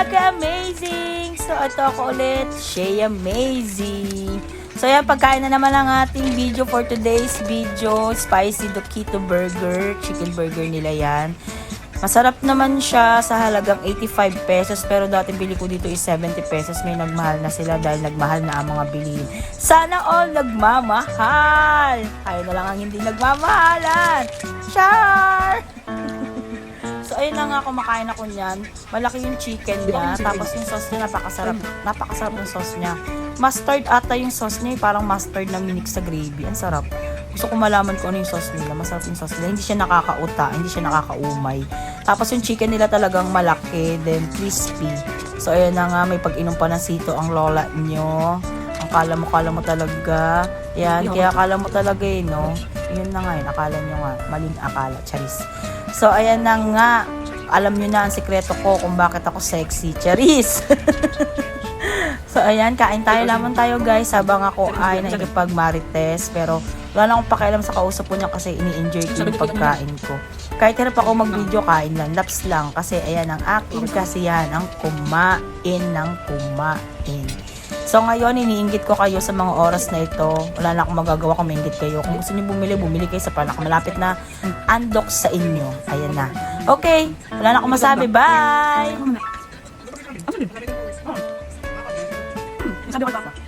ka-amazing! So, ito ako ulit, Shea Amazing. So, yan, pagkain na naman ang ating video for today's video. Spicy Dokito Burger. Chicken burger nila yan. Masarap naman siya sa halagang 85 pesos. Pero dati bili ko dito is 70 pesos. May nagmahal na sila dahil nagmahal na ang mga bilihin. Sana all nagmamahal! Tayo na lang ang hindi nagmamahalan. Char! So, ayun na nga, kumakain ako niyan. Malaki yung chicken niya. Tapos yung sauce niya, napakasarap. Napakasarap yung sauce niya. Mustard ata yung sauce niya. Parang mustard na minix sa gravy. Ang sarap. Gusto ko malaman kung ano yung sauce nila. Masarap yung sauce nila. Hindi siya nakakauta. Hindi siya nakakaumay. Tapos yung chicken nila talagang malaki. Then crispy. So, ayun na nga. May pag-inom pa ng sito ang lola nyo. Ang kala mo talaga. Yan. Kaya akala mo talaga eh, no? Yun na nga yun. Akala nyo nga. Maling akala. Charis. So, ayan na nga. Alam nyo na ang sikreto ko kung bakit ako sexy. Charis! So, ayan. Kain tayo. Laman tayo, guys. Habang ako ay nakikipag-marites. Pero, wala na akong pakialam sa kausap ko niya kasi ini-enjoy ko yung pagkain ko. Kahit hirap ako mag-video, kain lang. Laps lang. Kasi, ayan, ang aking kasiyahan ang kumain ng kumain. So, ngayon, iniinggit ko kayo sa mga oras na ito. Wala na akong magagawa kung maingit kayo. Kung gusto niyo bumili kayo sa malapit na unlock sa inyo. Ayan na. Okay. Wala na akong masabi. Bye! Sabi ko